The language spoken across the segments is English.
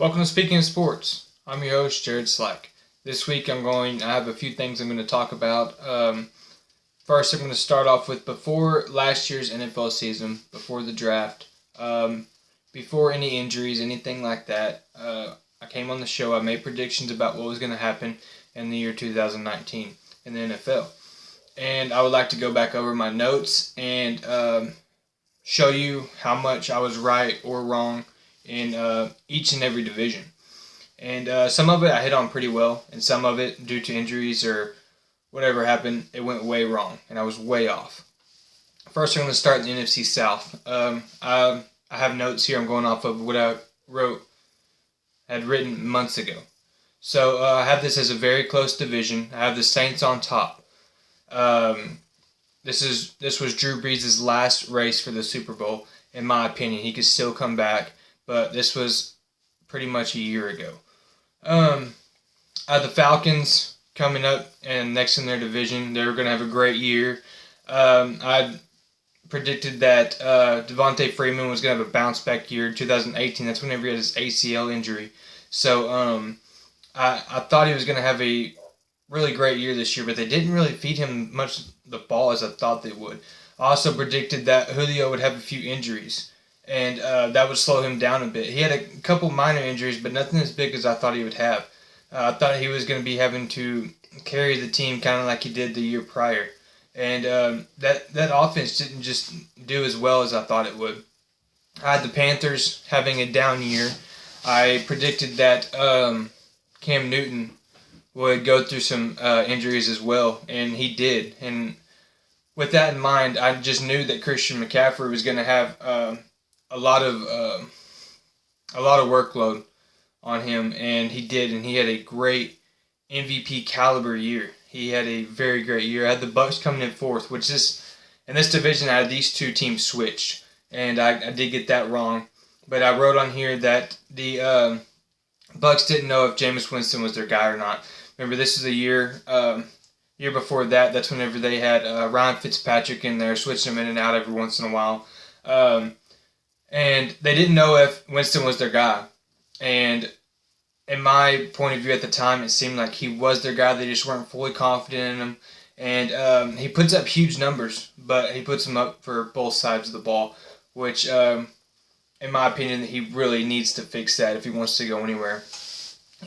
Welcome to Speaking of Sports. I'm your host, Jared Slack. This week I have a few things I'm going to talk about. First, I'm going to start off with before last year's NFL season, before the draft, before any injuries, anything like that. I came on the show, I made predictions about what was going to happen in the year 2019 in the NFL. And I would like to go back over my notes and show you how much I was right or wrong in each and every division. And some of it I hit on pretty well, and some of it, due to injuries or whatever happened, it went way wrong, and I was way off. First, I'm going to start in the NFC South. I have notes here I'm going off of what I had written months ago. So I have this as a very close division. I have the Saints on top. This was Drew Brees' last race for the Super Bowl, in my opinion. He could still come back, but this was pretty much a year ago. The Falcons coming up and next in their division. They're going to have a great year. I predicted that Devontae Freeman was going to have a bounce back year in 2018. That's whenever he had his ACL injury. So I thought he was going to have a really great year this year, but they didn't really feed him much the ball as I thought they would. I also predicted that Julio would have a few injuries, and that would slow him down a bit. He had a couple minor injuries, but nothing as big as I thought he would have. I thought he was going to be having to carry the team kind of like he did the year prior. And that offense didn't just do as well as I thought it would. I had the Panthers having a down year. I predicted that Cam Newton would go through some injuries as well, and he did. And with that in mind, I just knew that Christian McCaffrey was going to have a lot of workload on him, and he did, and he had a great MVP caliber year. He had a very great year. I had the Bucks coming in fourth, which is, in this division, I had these two teams switched, and I did get that wrong. But I wrote on here that the Bucks didn't know if Jameis Winston was their guy or not. Remember, this is a year before that. That's whenever they had Ryan Fitzpatrick in there, switching him in and out every once in a while. And they didn't know if Winston was their guy. And in my point of view at the time, it seemed like he was their guy. They just weren't fully confident in him. And he puts up huge numbers, but he puts them up for both sides of the ball, which, in my opinion, he really needs to fix that if he wants to go anywhere.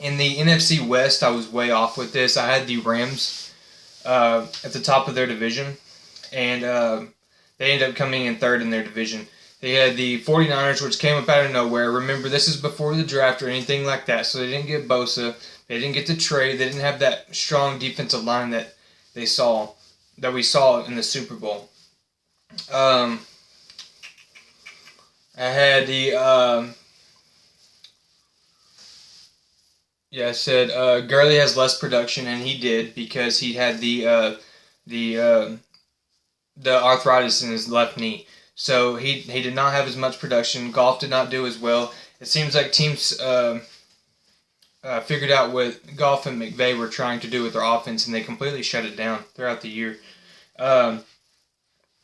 In the NFC West, I was way off with this. I had the Rams at the top of their division, and they ended up coming in third in their division. They had the 49ers, which came up out of nowhere. Remember, this is before the draft or anything like that, so they didn't get Bosa. They didn't get the trade. They didn't have that strong defensive line that we saw in the Super Bowl. I had the I said Gurley has less production, and he did because he had the arthritis in his left knee. So he did not have as much production. Goff did not do as well. It seems like teams figured out what Goff and McVay were trying to do with their offense, and they completely shut it down throughout the year. I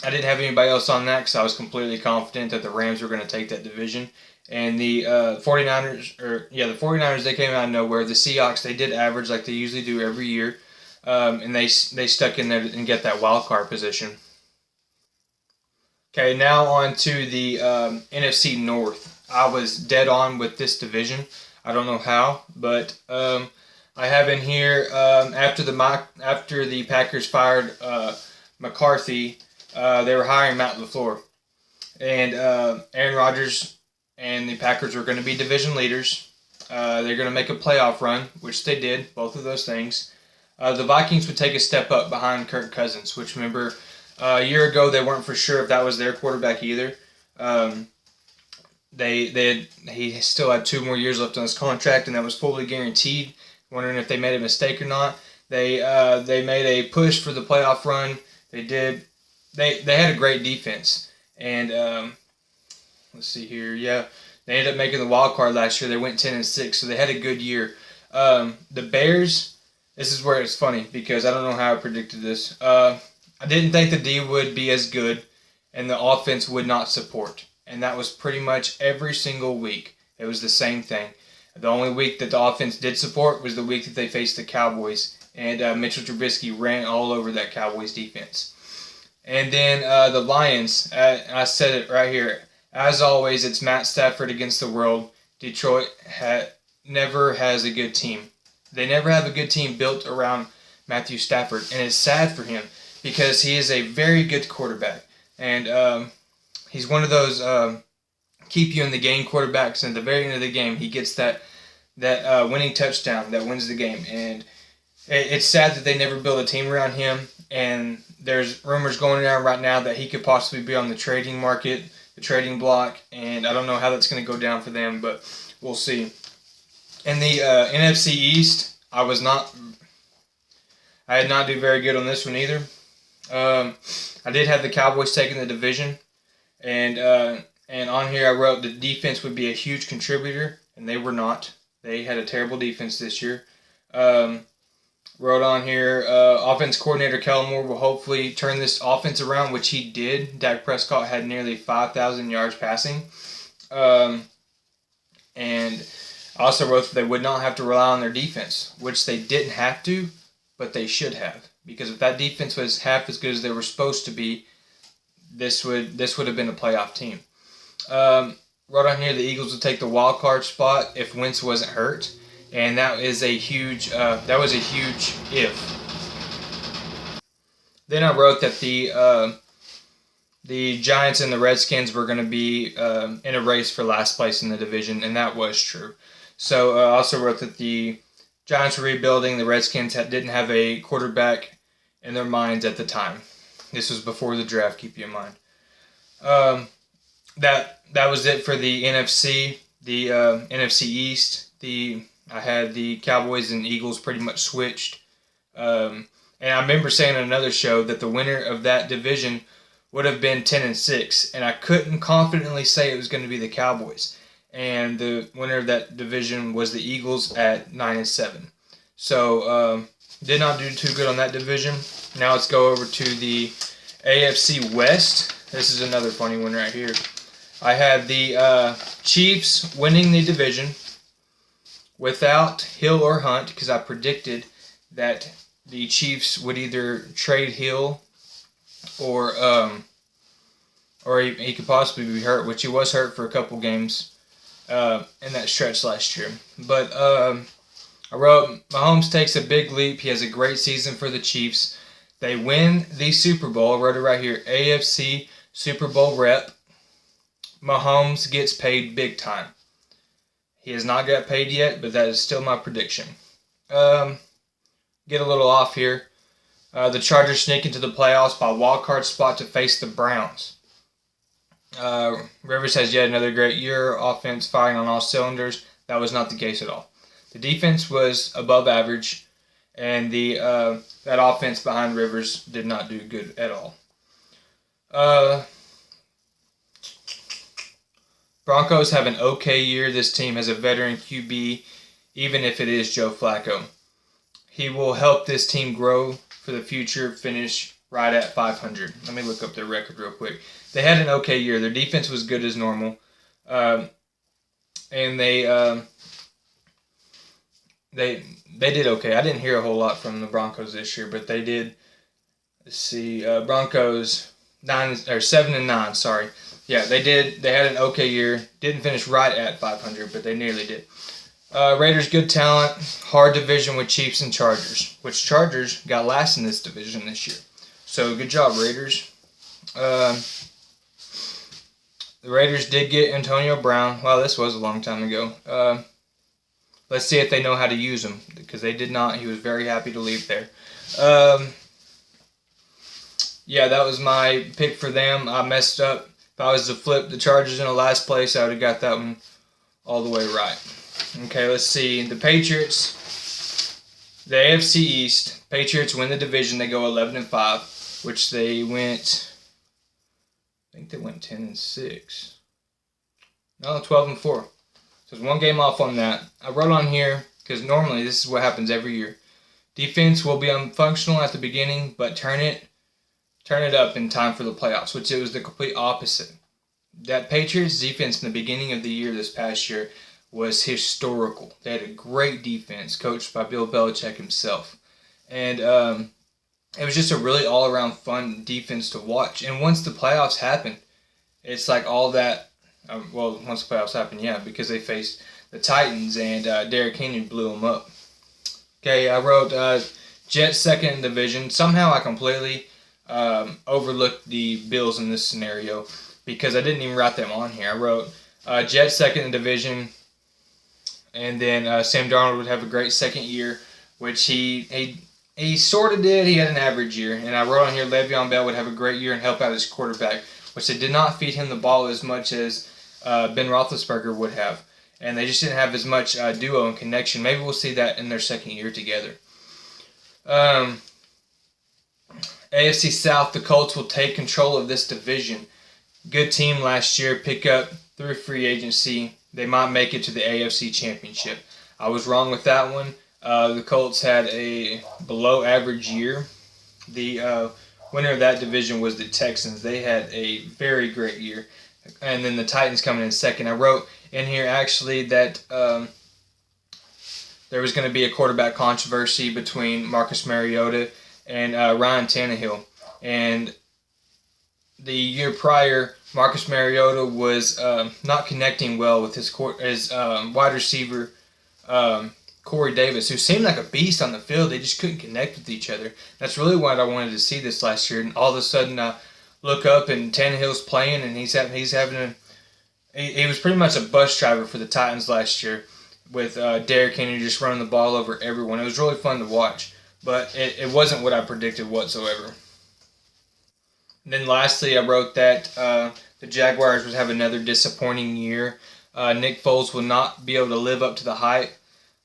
didn't have anybody else on that because I was completely confident that the Rams were going to take that division. And the 49ers, they came out of nowhere. The Seahawks, they did average like they usually do every year, and they stuck in there and get that wild card position. Okay, now on to the NFC North. I was dead on with this division. I don't know how, but I have in here after the Packers fired McCarthy, they were hiring Matt LaFleur, and Aaron Rodgers and the Packers were going to be division leaders. They're going to make a playoff run, which they did, both of those things. The Vikings would take a step up behind Kirk Cousins, which, remember, a year ago they weren't for sure if that was their quarterback either. He still had 2 more years left on his contract, and that was fully guaranteed. Wondering if they made a mistake or not. They made a push for the playoff run. They did. They had a great defense, and let's see here. Yeah, they ended up making the wild card last year. They went 10-6, so they had a good year. The Bears. This is where it's funny because I don't know how I predicted this. I didn't think the D would be as good, and the offense would not support. And that was pretty much every single week. It was the same thing. The only week that the offense did support was the week that they faced the Cowboys, and Mitchell Trubisky ran all over that Cowboys defense. And then the Lions, I said it right here. As always, it's Matt Stafford against the world. Detroit never has a good team. They never have a good team built around Matthew Stafford, and it's sad for him because he is a very good quarterback, and he's one of those keep you in the game quarterbacks. And at the very end of the game, he gets that winning touchdown that wins the game, and it's sad that they never build a team around him. And there's rumors going around right now that he could possibly be on the trading market, the trading block, and I don't know how that's going to go down for them, but we'll see. In the NFC East, I did not do very good on this one either. I did have the Cowboys taking the division, and on here I wrote the defense would be a huge contributor, and they were not. They had a terrible defense this year. Wrote on here, offense coordinator Kellen Moore will hopefully turn this offense around, which he did. Dak Prescott had nearly 5,000 yards passing. And I also wrote that they would not have to rely on their defense, which they didn't have to, but they should have. Because if that defense was half as good as they were supposed to be, this would have been a playoff team. Wrote on here the Eagles would take the wild card spot if Wentz wasn't hurt. And that was a huge if. Then I wrote that the Giants and the Redskins were going to be in a race for last place in the division, and that was true. So I also wrote that the Giants were rebuilding. The Redskins didn't have a quarterback in their minds at the time. This was before the draft, keep you in mind. That was it for the NFC. The NFC East, I had the Cowboys and Eagles pretty much switched. And I remember saying on another show that the winner of that division would have been 10-6, and I couldn't confidently say it was going to be the Cowboys. And the winner of that division was the Eagles at 9-7. So did not do too good on that division. Now let's go over to the AFC West. This is another funny one right here. I had the Chiefs winning the division without Hill or Hunt, because I predicted that the Chiefs would either trade Hill or he could possibly be hurt, which he was hurt for a couple games in that stretch last year. But I wrote, Mahomes takes a big leap. He has a great season for the Chiefs. They win the Super Bowl. I wrote it right here, AFC Super Bowl rep. Mahomes gets paid big time. He has not got paid yet, but that is still my prediction. Get a little off here. The Chargers sneak into the playoffs by wildcard spot to face the Browns. Rivers has yet another great year. Offense firing on all cylinders. That was not the case at all. The defense was above average, and that offense behind Rivers did not do good at all. Broncos have an okay year. This team has a veteran QB, even if it is Joe Flacco. He will help this team grow for the future, finish right at 500. Let me look up their record real quick. They had an okay year. Their defense was good as normal. And they did okay. I didn't hear a whole lot from the Broncos this year, but they did. Let's see. Broncos 7-9, sorry. Yeah, they did. They had an okay year. Didn't finish right at 500, but they nearly did. Raiders, good talent. Hard division with Chiefs and Chargers, which Chargers got last in this division this year. So good job, Raiders. The Raiders did get Antonio Brown. Wow, this was a long time ago. Let's see if they know how to use him, because they did not. He was very happy to leave there. Yeah, that was my pick for them. I messed up. If I was to flip the Chargers in the last place, I would have got that one all the way right. Okay, let's see. The Patriots, the AFC East. Patriots win the division. They go 11-5, which they went, I think they went 10-6. No, 12-4. So it's one game off on that. I wrote on here, because normally this is what happens every year. Defense will be unfunctional at the beginning, but turn it up in time for the playoffs, which it was the complete opposite. That Patriots defense in the beginning of the year this past year was historical. They had a great defense, coached by Bill Belichick himself. And it was just a really all-around fun defense to watch. And once the playoffs happened, it's like all that. Once the playoffs happened, yeah, because they faced the Titans and Derrick Henry blew them up. Okay, I wrote Jets second in division. Somehow I completely overlooked the Bills in this scenario because I didn't even write them on here. I wrote Jets second in division, and then Sam Darnold would have a great second year, which he sort of did. He had an average year. And I wrote on here Le'Veon Bell would have a great year and help out his quarterback, which they did not feed him the ball as much as Ben Roethlisberger would have. And they just didn't have as much duo and connection. Maybe we'll see that in their second year together. AFC South, the Colts will take control of this division. Good team last year, pick up through free agency. They might make it to the AFC Championship. I was wrong with that one. The Colts had a below average year. The winner of that division was the Texans. They had a very great year. And then the Titans coming in second. I wrote in here actually that there was going to be a quarterback controversy between Marcus Mariota and Ryan Tannehill. And the year prior, Marcus Mariota was not connecting well with his wide receiver, Corey Davis, who seemed like a beast on the field. They just couldn't connect with each other. That's really what I wanted to see this last year. And all of a sudden, I look up and Tannehill's playing, and he was pretty much a bus driver for the Titans last year, with Derrick Henry just running the ball over everyone. It was really fun to watch, but it wasn't what I predicted whatsoever. And then lastly, I wrote that the Jaguars would have another disappointing year. Nick Foles will not be able to live up to the hype,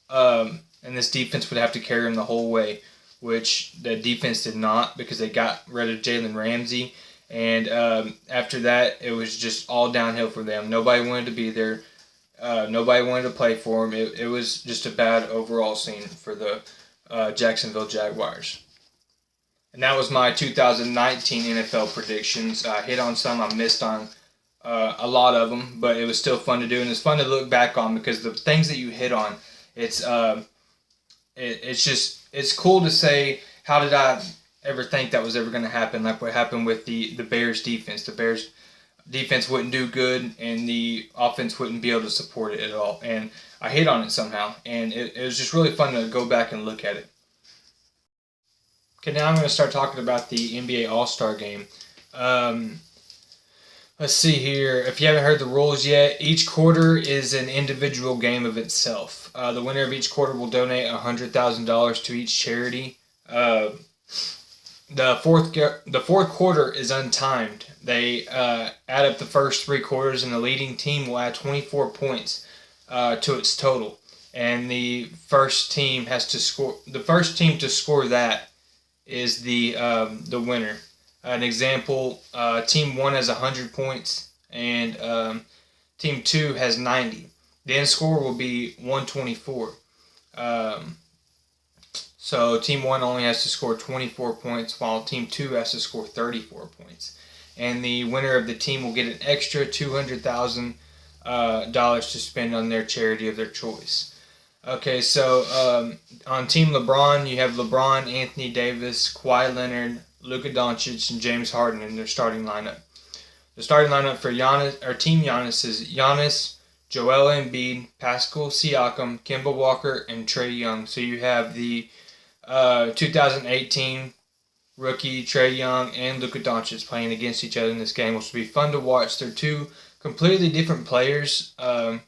and this defense would have to carry him the whole way, which the defense did not because they got rid of Jalen Ramsey. And after that, it was just all downhill for them. Nobody wanted to be there. Nobody wanted to play for him. It was just a bad overall scene for the Jacksonville Jaguars. And that was my 2019 NFL predictions. I hit on some. I missed on a lot of them, but it was still fun to do, and it's fun to look back on because the things that you hit on, it's cool to say, how did I ever think that was ever going to happen? Like what happened with the Bears defense. The Bears defense wouldn't do good, and the offense wouldn't be able to support it at all. And I hit on it somehow, and it was just really fun to go back and look at it. Okay, now I'm going to start talking about the NBA All-Star Game. Let's see here. If you haven't heard the rules yet, each quarter is an individual game of itself. The winner of each quarter will donate $100,000 to each charity. The fourth quarter is untimed. They add up the first three quarters, and the leading team will add 24 points to its total. And the first team to score that is the winner. An example: Team 1 has 100 points, and Team 2 has 90. The end score will be 124. So Team 1 only has to score 24 points, while Team 2 has to score 34 points. And the winner of the team will get an extra $200,000 to spend on their charity of their choice. Okay, so on Team LeBron, you have LeBron, Anthony Davis, Kawhi Leonard, Luka Doncic, and James Harden in their starting lineup. The starting lineup for Team Giannis is Giannis, Joel Embiid, Pascal Siakam, Kemba Walker, and Trae Young. So you have the 2018 rookie Trae Young and Luka Doncic playing against each other in this game, which will be fun to watch. They're two completely different players. Trae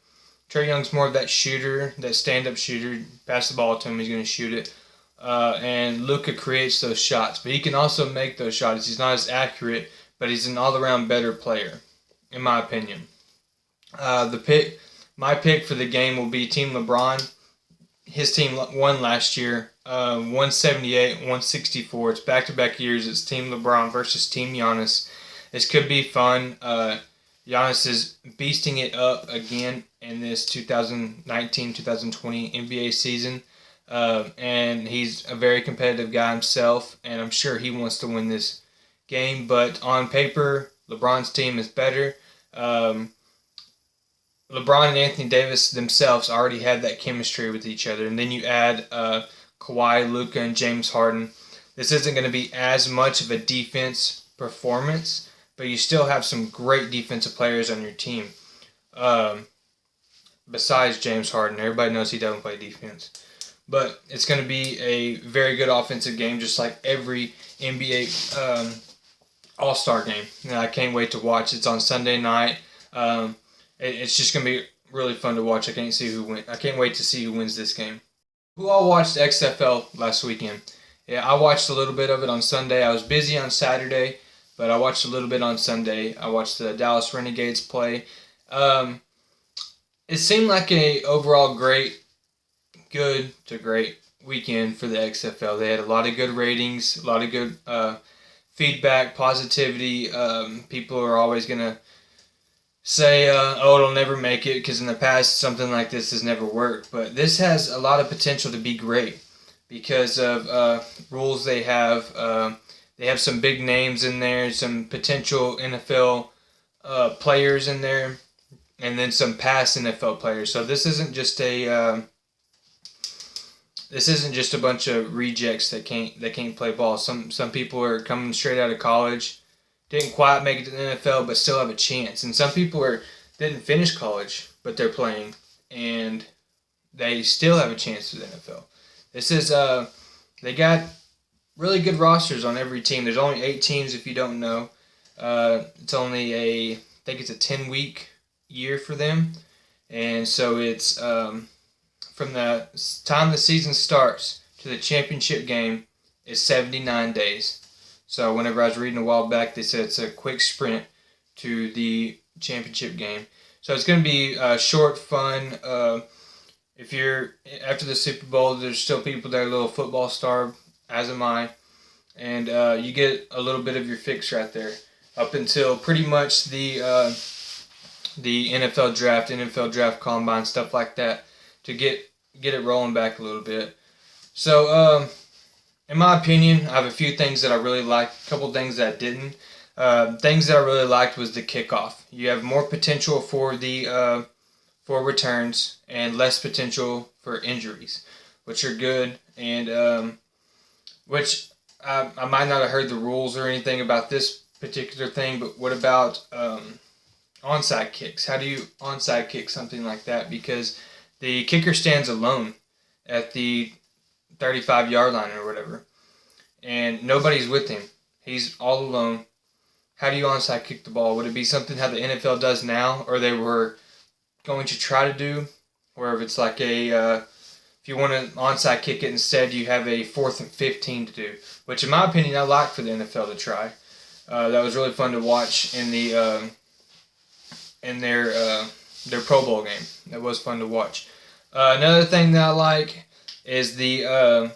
Young's more of that shooter, that stand-up shooter. Pass the ball to him, he's going to shoot it. And Luka creates those shots, but he can also make those shots. He's not as accurate, but he's an all-around better player, in my opinion. My pick for the game will be Team LeBron. His team won last year, 178, 164. It's back-to-back years. It's Team LeBron versus Team Giannis. This could be fun. Giannis is beasting it up again in this 2019-2020 NBA season. And he's a very competitive guy himself, and I'm sure he wants to win this game. But on paper, LeBron's team is better. LeBron and Anthony Davis themselves already had that chemistry with each other, and then you add Kawhi, Luka, and James Harden. This isn't going to be as much of a defense performance, but you still have some great defensive players on your team. Um, Besides James Harden, everybody knows he doesn't play defense. But it's going to be a very good offensive game, just like every NBA All-Star game. And I can't wait to watch. It's on Sunday night. It's just going to be really fun to watch. I can't wait to see who wins this game. Who all watched XFL last weekend? Yeah, I watched a little bit of it on Sunday. I was busy on Saturday, but I watched a little bit on Sunday. I watched the Dallas Renegades play. It seemed like a overall good to great weekend for the XFL. They had a lot of good ratings, a lot of good feedback, positivity. People are always going to say, oh, it'll never make it, because in the past something like this has never worked. But this has a lot of potential to be great because of rules they have. They have some big names in there, some potential NFL players in there, and then some past NFL players. So this isn't just a bunch of rejects that can't play ball. Some people are coming straight out of college, didn't quite make it to the NFL, but still have a chance. And some people didn't finish college, but they're playing, and they still have a chance to the NFL. This is they got really good rosters on every team. There's only 8 teams if you don't know. It's only I think it's a 10-week year for them, and so it's from the time the season starts to the championship game is 79 days. So whenever I was reading a while back, they said it's a quick sprint to the championship game. So it's going to be short, fun. If you're after the Super Bowl, there's still people that are a little football starved, as am I, and you get a little bit of your fix right there up until pretty much the NFL draft combine, stuff like that, to get it rolling back a little bit. So, in my opinion, I have a few things that I really liked, a couple things that I didn't. Things that I really liked was the kickoff. You have more potential for the for returns and less potential for injuries, which are good. And which I might not have heard the rules or anything about this particular thing, but what about onside kicks? How do you onside kick something like that? Because the kicker stands alone at the 35-yard line or whatever, and nobody's with him. He's all alone. How do you onside kick the ball? Would it be something how the NFL does now, or they were going to try to do, where if it's like if you want to onside kick it instead, you have a 4th and 15 to do, which in my opinion I like for the NFL to try. That was really fun to watch in the in their Pro Bowl game. That was fun to watch. Another thing that I like is the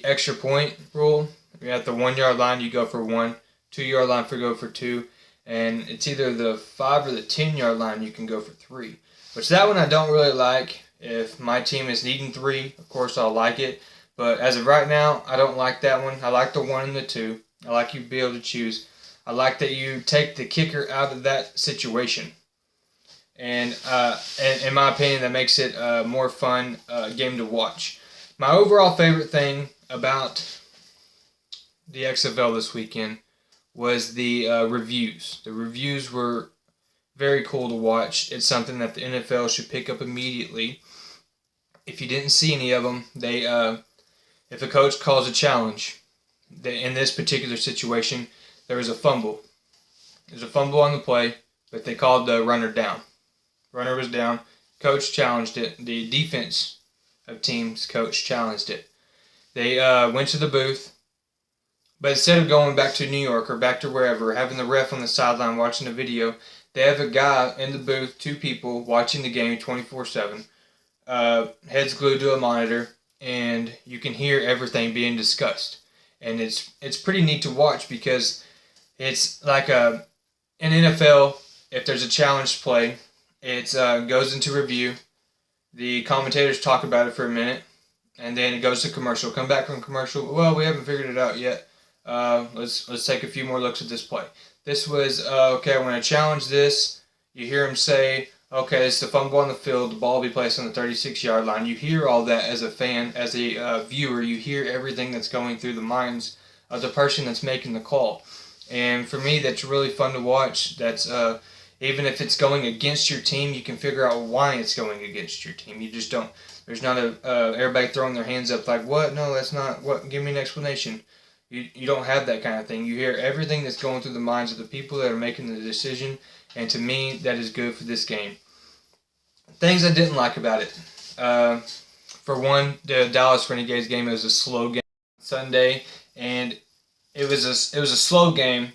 extra point rule. You're at the 1-yard line, you go for 1. 2-yard line go for 2, and it's either the 5 or the 10-yard line you can go for 3. Which that one I don't really like. If my team is needing 3, of course I'll like it. But as of right now, I don't like that one. I like the 1 and the 2. I like you to be able to choose. I like that you take the kicker out of that situation. And in my opinion, that makes it a more fun game to watch. My overall favorite thing about the XFL this weekend was the reviews. The reviews were very cool to watch. It's something that the NFL should pick up immediately. If you didn't see any of them, if a coach calls a challenge, in this particular situation, there was a fumble. There's a fumble on the play, but they called the runner down. Runner was down. Coach challenged it. The defense of teams coach challenged it. They went to the booth, but instead of going back to New York or back to wherever, having the ref on the sideline watching the video, they have a guy in the booth, 2 people watching the game 24/7, heads glued to a monitor, and you can hear everything being discussed. And it's pretty neat to watch because it's like in NFL, if there's a challenge play, it goes into review. The commentators talk about it for a minute, and then it goes to commercial. Come back from commercial. Well, we haven't figured it out yet. Let's take a few more looks at this play. This was okay. I'm going to challenge this. You hear him say, okay, it's the fumble on the field, the ball will be placed on the 36-yard line. You hear all that as a fan, as a viewer. You hear everything that's going through the minds of the person that's making the call. And for me, that's really fun to watch. That's even if it's going against your team, you can figure out why it's going against your team. You just don't. There's not everybody throwing their hands up like, what? No, that's not what. Give me an explanation. You don't have that kind of thing. You hear everything that's going through the minds of the people that are making the decision, and to me, that is good for this game. Things I didn't like about it. For one, the Dallas Renegades game, it was a slow game Sunday, and it was a slow game,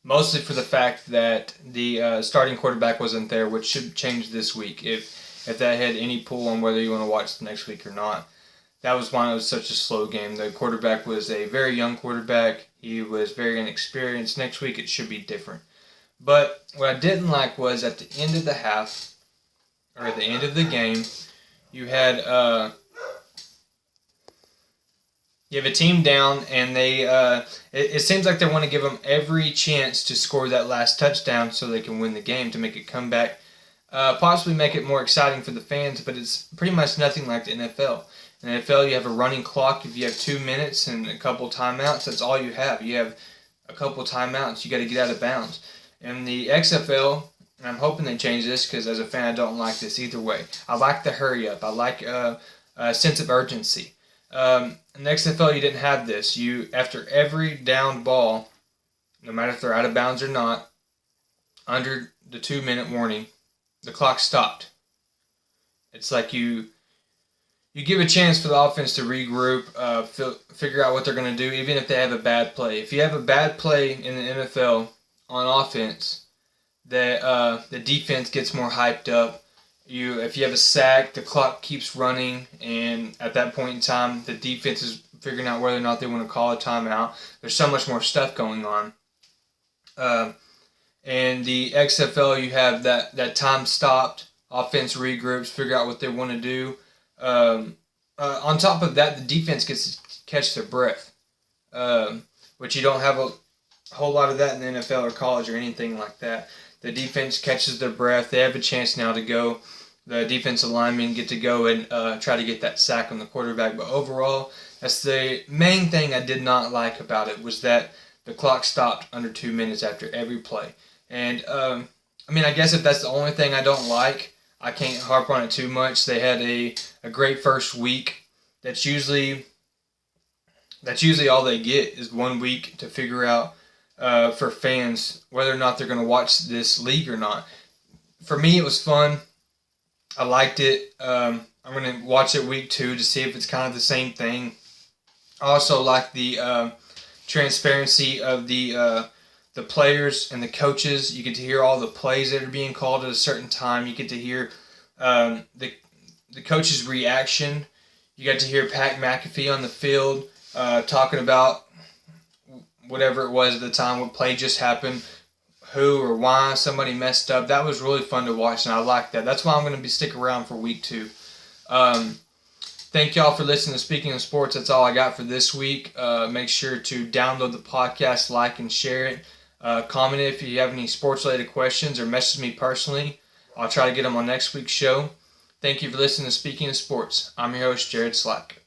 mostly for the fact that the starting quarterback wasn't there, which should change this week if that had any pull on whether you want to watch the next week or not. That was why it was such a slow game. The quarterback was a very young quarterback. He was very inexperienced. Next week it should be different. But what I didn't like was at the end of the half, or at the end of the game, you had a team down, and they it seems like they want to give them every chance to score that last touchdown so they can win the game, to make it come back, possibly make it more exciting for the fans, but it's pretty much nothing like the NFL. In the NFL, you have a running clock. If you have 2 minutes and a couple timeouts, that's all you have. You have a couple timeouts. You got to get out of bounds. In the XFL, and I'm hoping they change this because as a fan, I don't like this either way. I like the hurry up. I like a sense of urgency. In the XFL, you didn't have this. You, after every downed ball, no matter if they're out of bounds or not, under the 2-minute warning, the clock stopped. It's like you give a chance for the offense to regroup, figure out what they're going to do, even if they have a bad play. If you have a bad play in the NFL on offense, the defense gets more hyped up. If you have a sack, the clock keeps running, and at that point in time, the defense is figuring out whether or not they want to call a timeout. There's so much more stuff going on. And the XFL, you have that time stopped, offense regroups, figure out what they want to do. On top of that, the defense gets to catch their breath, which you don't have a whole lot of that in the NFL or college or anything like that. The defense catches their breath. They have a chance now to go. The defensive linemen get to go and try to get that sack on the quarterback. But overall, that's the main thing I did not like about it, was that the clock stopped under 2 minutes after every play. And, I guess if that's the only thing I don't like, I can't harp on it too much. They had a great first week. That's usually all they get, is 1 week to figure out for fans whether or not they're going to watch this league or not. For me, it was fun. I liked it. I'm going to watch it week 2 to see if it's kind of the same thing. I also like the transparency of the players and the coaches. You get to hear all the plays that are being called at a certain time. You get to hear the coach's reaction. You got to hear Pat McAfee on the field talking about whatever it was at the time, what play just happened, who or why somebody messed up. That was really fun to watch, and I like that. That's why I'm going to be sticking around for week 2. Thank y'all for listening to Speaking of Sports. That's all I got for this week. Make sure to download the podcast, like, and share it. Comment if you have any sports-related questions, or message me personally. I'll try to get them on next week's show. Thank you for listening to Speaking of Sports. I'm your host, Jared Slack.